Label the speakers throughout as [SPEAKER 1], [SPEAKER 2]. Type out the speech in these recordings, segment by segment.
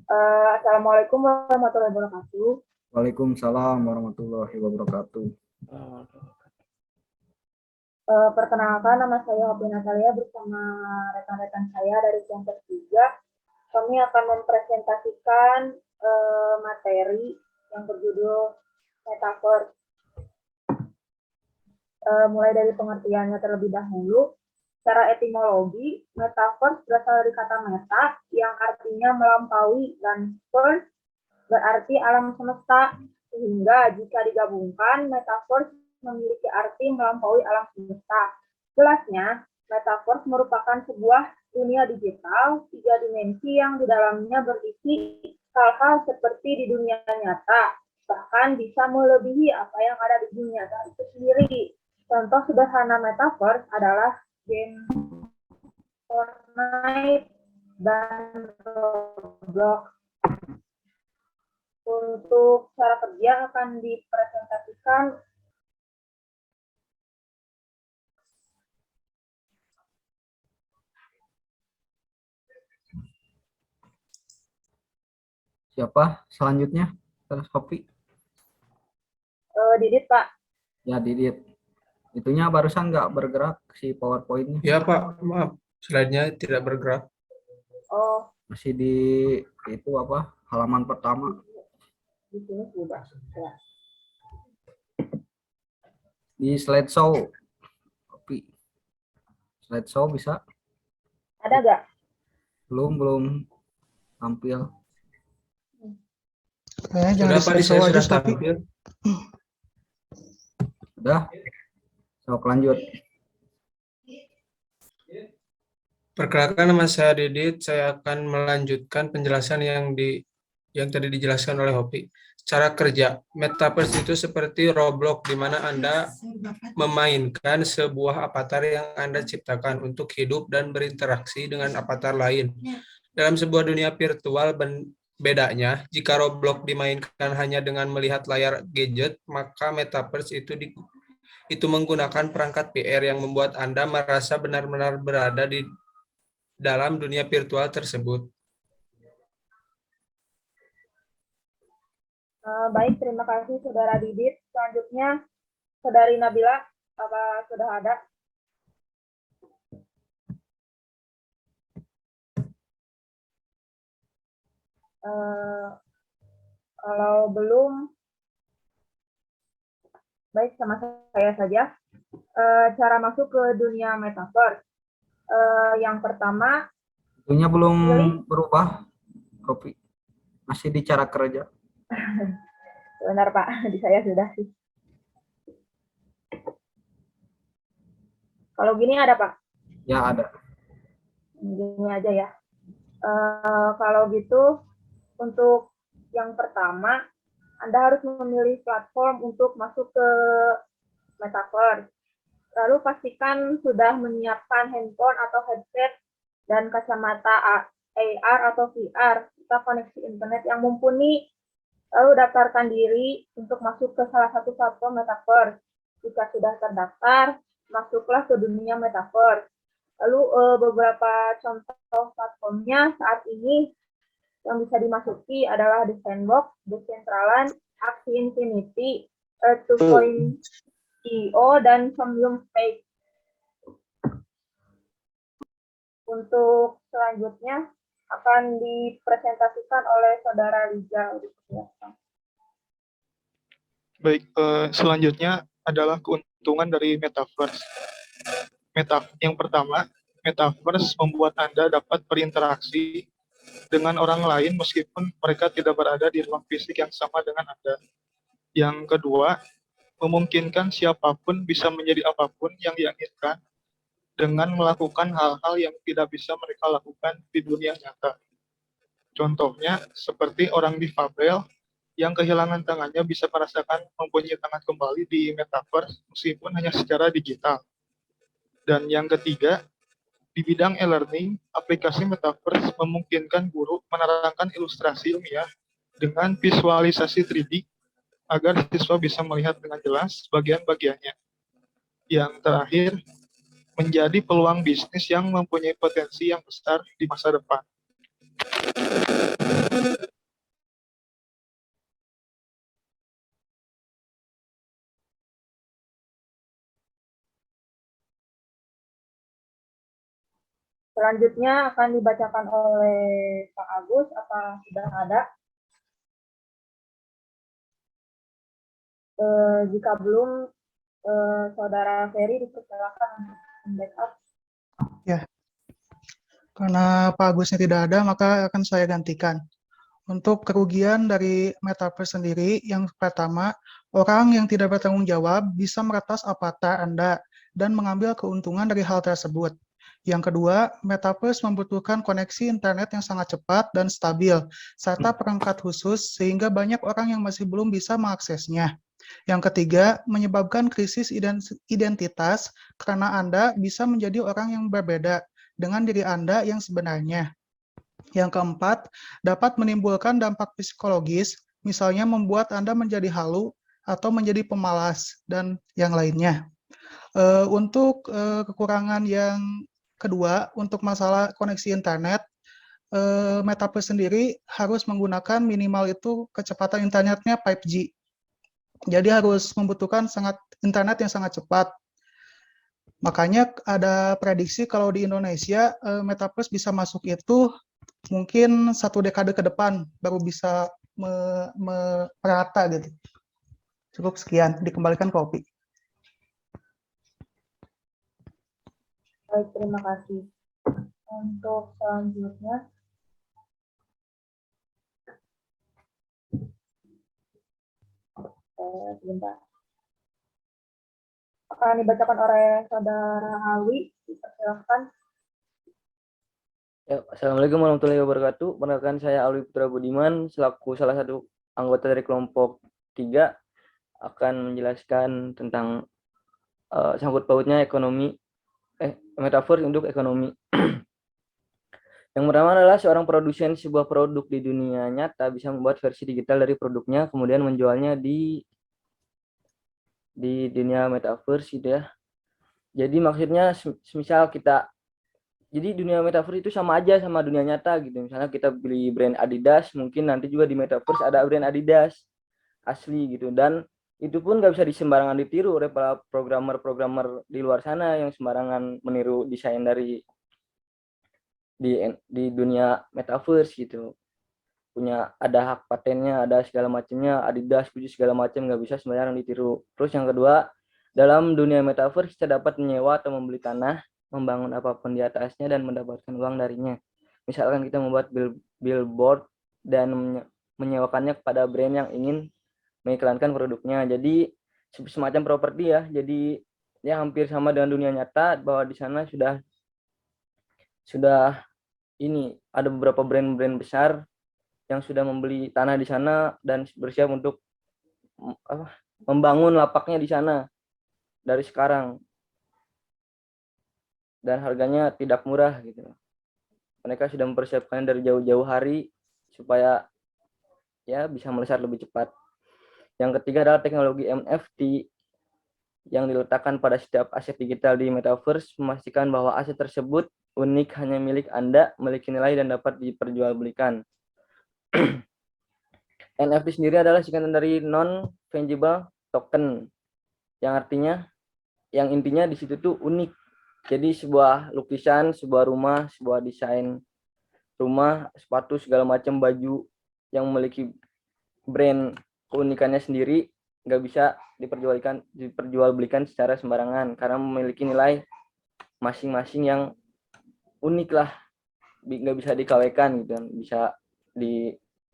[SPEAKER 1] Assalamualaikum warahmatullahi wabarakatuh.
[SPEAKER 2] Waalaikumsalam warahmatullahi wabarakatuh.
[SPEAKER 1] Perkenalkan, nama saya Hopi Natalia bersama rekan-rekan saya dari kelompok 3. Kami akan mempresentasikan materi yang berjudul Metaverse. Mulai dari pengertiannya terlebih dahulu. Secara etimologi, Metaverse berasal dari kata meta yang artinya melampaui, dan verse berarti alam semesta, sehingga jika digabungkan, Metaverse memiliki arti melampaui alam semesta. Jelasnya, Metaverse merupakan sebuah dunia digital 3 dimensi yang di dalamnya berisi hal-hal seperti di dunia nyata, bahkan bisa melebihi apa yang ada di dunia nyata itu sendiri. Contoh sederhana Metaverse adalah game Fortnite dan Roblox. Untuk cara kerja akan dipresentasikan
[SPEAKER 2] Siapa selanjutnya? Hopi.
[SPEAKER 1] Didit, Pak.
[SPEAKER 2] Ya, Didit. Itunya barusan nggak bergerak si PowerPoint-nya.
[SPEAKER 3] Ya Pak, maaf, slide-nya tidak bergerak.
[SPEAKER 1] Oh,
[SPEAKER 2] Masih di itu apa? Halaman pertama.
[SPEAKER 1] di sini sudah. Ya.
[SPEAKER 2] Di slideshow. Hopi. Slideshow bisa?
[SPEAKER 1] Ada nggak?
[SPEAKER 2] Belum tampil.
[SPEAKER 3] Sudah Pak, di saya sudah tampil.
[SPEAKER 2] Udah. Sok lanjut.
[SPEAKER 3] Perkenalkan, nama saya Didit. Saya akan melanjutkan penjelasan yang tadi dijelaskan oleh Hopi. Cara kerja Metaverse itu seperti Roblox, di mana Anda memainkan sebuah avatar yang Anda ciptakan untuk hidup dan berinteraksi dengan avatar lain dalam sebuah dunia virtual. Bedanya, jika Roblox dimainkan hanya dengan melihat layar gadget, maka Metaverse itu menggunakan perangkat VR yang membuat Anda merasa benar-benar berada di dalam dunia virtual tersebut.
[SPEAKER 1] Baik, terima kasih Saudara Didit. Selanjutnya, Saudari Nabila, apa sudah ada? Kalau belum, baik, sama saya saja. Cara masuk ke dunia Metaverse. Yang pertama,
[SPEAKER 2] Itunya belum berubah. Hopi. Masih di cara kerja.
[SPEAKER 1] benar Pak, di saya sudah sih. Kalau gini ada Pak?
[SPEAKER 2] Ya, ada.
[SPEAKER 1] Gini aja ya. Kalau gitu, untuk yang pertama, Anda harus memilih platform untuk masuk ke Metaverse. Lalu pastikan sudah menyiapkan handphone atau headset dan kacamata AR atau VR serta koneksi internet yang mumpuni. Lalu daftarkan diri untuk masuk ke salah satu platform Metaverse. Jika sudah terdaftar, masuklah ke dunia Metaverse. Lalu beberapa contoh platformnya saat ini yang bisa dimasuki adalah The Sandbox, Decentraland, Axie Infinity, Earth 2.0, dan Somnium Space. Untuk selanjutnya akan dipresentasikan oleh Saudara Liza.
[SPEAKER 4] Baik, selanjutnya adalah keuntungan dari Metaverse. Yang pertama, Metaverse membuat Anda dapat berinteraksi dengan orang lain meskipun mereka tidak berada di ruang fisik yang sama dengan Anda. Yang kedua, memungkinkan siapapun bisa menjadi apapun yang diinginkan dengan melakukan hal-hal yang tidak bisa mereka lakukan di dunia nyata. Contohnya, seperti orang difabel yang kehilangan tangannya bisa merasakan mempunyai tangan kembali di Metaverse meskipun hanya secara digital. Dan yang ketiga, di bidang e-learning, aplikasi Metaverse memungkinkan guru menerangkan ilustrasi ilmiah dengan visualisasi 3D agar siswa bisa melihat dengan jelas bagian-bagiannya. Yang terakhir, menjadi peluang bisnis yang mempunyai potensi yang besar di masa depan.
[SPEAKER 1] Selanjutnya akan dibacakan oleh Pak Agus. Apa sudah ada? Jika belum, Saudara Ferry dipersilakan untuk backup.
[SPEAKER 5] Ya, karena Pak Agusnya tidak ada, maka akan saya gantikan. Untuk kerugian dari metaverse sendiri, yang pertama, orang yang tidak bertanggung jawab bisa meretas avatar Anda dan mengambil keuntungan dari hal tersebut. Yang kedua, metaverse membutuhkan koneksi internet yang sangat cepat dan stabil, serta perangkat khusus sehingga banyak orang yang masih belum bisa mengaksesnya. Yang ketiga, menyebabkan krisis identitas karena Anda bisa menjadi orang yang berbeda dengan diri Anda yang sebenarnya. Yang keempat, dapat menimbulkan dampak psikologis, misalnya membuat Anda menjadi halu atau menjadi pemalas, dan yang lainnya. Untuk kekurangan yang kedua, untuk masalah koneksi internet, Metaverse sendiri harus menggunakan minimal itu kecepatan internetnya 5G. Jadi harus membutuhkan internet yang sangat cepat. Makanya ada prediksi kalau di Indonesia Metaverse bisa masuk itu mungkin 1 dekade ke depan baru bisa merata gitu. Cukup sekian, dikembalikan ke Opi.
[SPEAKER 1] Baik, terima kasih. Untuk selanjutnya, sebentar. Akan dibacakan oleh Saudara Alwi. Dipersilakan.
[SPEAKER 6] Ya, Assalamualaikum warahmatullahi wabarakatuh. Perkenalkan saya Alwi Putra Budiman, selaku salah satu anggota dari kelompok 3, akan menjelaskan tentang sangkut pautnya metaverse untuk ekonomi. Yang pertama adalah seorang produsen sebuah produk di dunia nyata bisa membuat versi digital dari produknya, kemudian menjualnya di dunia metaverse gitu ya. Jadi maksudnya misal jadi dunia metaverse itu sama aja sama dunia nyata gitu. Misalnya kita beli brand Adidas, mungkin nanti juga di metaverse ada brand Adidas asli gitu. Dan itu pun nggak bisa sembarangan ditiru oleh para programmer di luar sana yang sembarangan meniru desain dari di dunia metaverse gitu. Ada hak patennya, ada segala macamnya, Adidas, Gucci segala macam, nggak bisa sembarangan ditiru. Terus yang kedua, dalam dunia metaverse kita dapat menyewa atau membeli tanah, membangun apapun di atasnya dan mendapatkan uang darinya. Misalkan kita membuat billboard dan menyewakannya kepada brand yang ingin mengiklankan produknya. Jadi semacam properti ya. Jadi ya hampir sama dengan dunia nyata, bahwa di sana sudah ini ada beberapa brand-brand besar yang sudah membeli tanah di sana dan bersiap untuk membangun lapaknya di sana dari sekarang. Dan harganya tidak murah gitu. Mereka sudah mempersiapkan dari jauh-jauh hari supaya ya bisa melesat lebih cepat. Yang ketiga adalah teknologi NFT yang diletakkan pada setiap aset digital di metaverse, memastikan bahwa aset tersebut unik, hanya milik Anda, memiliki nilai dan dapat diperjualbelikan. NFT sendiri adalah singkatan dari non-fungible token, yang intinya di situ tuh unik. Jadi sebuah lukisan, sebuah rumah, sebuah desain rumah, sepatu, segala macam, baju yang memiliki brand keunikannya sendiri nggak bisa diperjualbelikan secara sembarangan karena memiliki nilai masing-masing yang unik lah, nggak bisa dikawaikan gitu kan,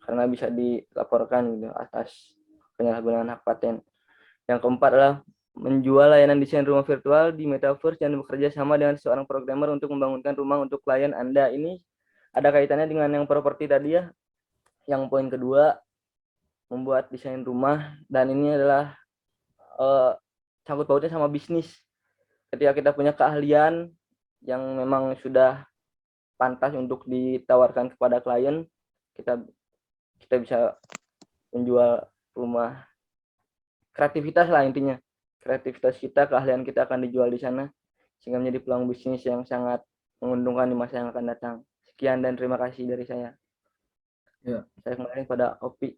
[SPEAKER 6] karena bisa dilaporkan gitu atas penyalahgunaan hak paten. Yang keempat adalah menjual layanan desain rumah virtual di metaverse dan bekerja sama dengan seorang programmer untuk membangunkan rumah untuk klien Anda. Ini ada kaitannya dengan yang properti tadi ya. Yang poin kedua, membuat desain rumah, dan ini adalah sangkut pautnya sama bisnis. Ketika kita punya keahlian yang memang sudah pantas untuk ditawarkan kepada klien, kita bisa menjual rumah. Kreativitas lah intinya. Kreativitas kita, keahlian kita akan dijual di sana, sehingga menjadi peluang bisnis yang sangat menguntungkan di masa yang akan datang. Sekian dan terima kasih dari saya.
[SPEAKER 2] Ya.
[SPEAKER 6] Saya kembali pada Opi.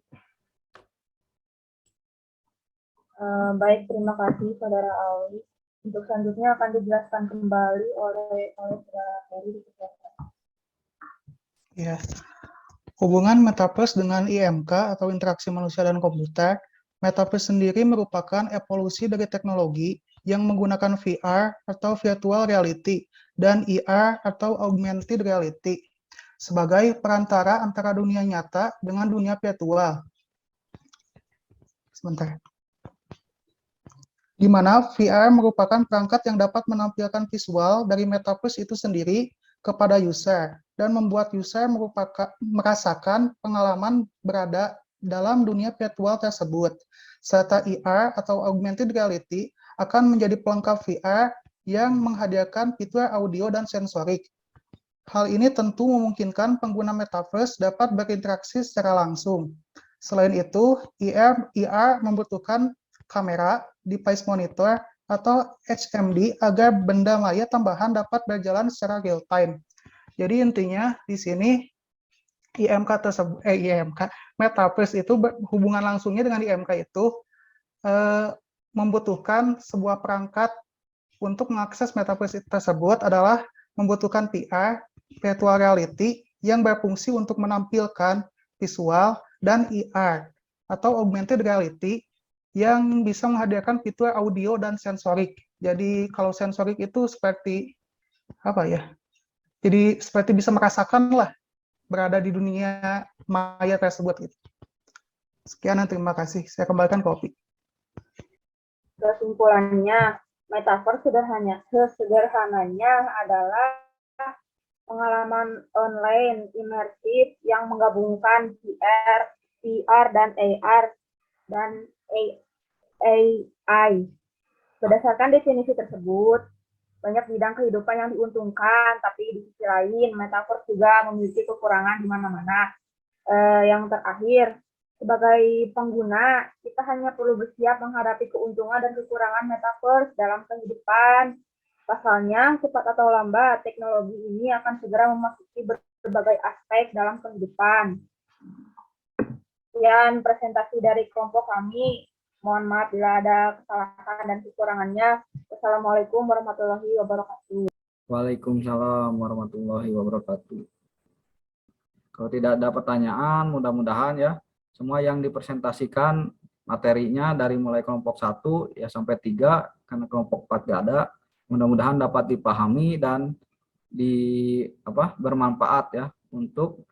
[SPEAKER 1] Baik, terima kasih Saudara Alwi. Untuk selanjutnya akan dijelaskan kembali oleh Saudara Ferry.
[SPEAKER 5] Ya. Hubungan Metaverse dengan IMK atau interaksi manusia dan komputer, Metaverse sendiri merupakan evolusi dari teknologi yang menggunakan VR atau virtual reality dan AR atau augmented reality sebagai perantara antara dunia nyata dengan dunia virtual. Sebentar. Di mana VR merupakan perangkat yang dapat menampilkan visual dari Metaverse itu sendiri kepada user dan membuat user merasakan pengalaman berada dalam dunia virtual tersebut. Serta AR atau augmented reality akan menjadi pelengkap VR yang menghadirkan fitur audio dan sensorik. Hal ini tentu memungkinkan pengguna Metaverse dapat berinteraksi secara langsung. Selain itu, AR membutuhkan kamera, device monitor, atau HMD agar benda maya tambahan dapat berjalan secara real time. Jadi intinya di sini Metaverse itu hubungan langsungnya dengan IMK itu membutuhkan sebuah perangkat untuk mengakses Metaverse tersebut adalah membutuhkan VR, virtual reality, yang berfungsi untuk menampilkan visual dan AR atau augmented reality yang bisa menghadirkan fitur audio dan sensorik. Jadi kalau sensorik itu seperti apa ya? Jadi seperti bisa merasakan lah berada di dunia maya tersebut gitu. Sekian dan terima kasih. Saya kembalikan ke Opi.
[SPEAKER 1] Kesimpulannya, Metaverse sederhananya adalah pengalaman online imersif yang menggabungkan VR dan AR dan AI. Berdasarkan definisi tersebut, banyak bidang kehidupan yang diuntungkan, tapi di sisi lain, Metaverse juga memiliki kekurangan di mana-mana. Yang terakhir, sebagai pengguna, kita hanya perlu bersiap menghadapi keuntungan dan kekurangan Metaverse dalam kehidupan. Pasalnya, cepat atau lambat, teknologi ini akan segera memasuki berbagai aspek dalam kehidupan. Sekian presentasi dari kelompok kami. Mohon maaf bila ada kesalahan dan kekurangannya. Wassalamualaikum warahmatullahi wabarakatuh.
[SPEAKER 2] Waalaikumsalam warahmatullahi wabarakatuh. Kalau tidak ada pertanyaan, mudah-mudahan ya semua yang dipresentasikan materinya dari mulai kelompok 1 ya sampai 3, karena kelompok 4 nggak ada, mudah-mudahan dapat dipahami dan bermanfaat ya untuk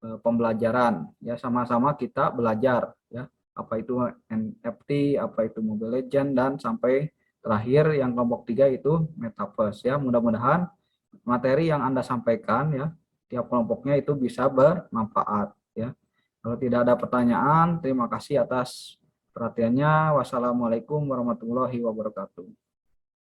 [SPEAKER 2] pembelajaran ya, sama-sama kita belajar ya apa itu NFT, apa itu Mobile Legends, dan sampai terakhir yang kelompok 3 itu Metaverse ya. Mudah-mudahan materi yang Anda sampaikan ya tiap kelompoknya itu bisa bermanfaat ya. Kalau tidak ada pertanyaan, terima kasih atas perhatiannya. Wassalamualaikum warahmatullahi wabarakatuh.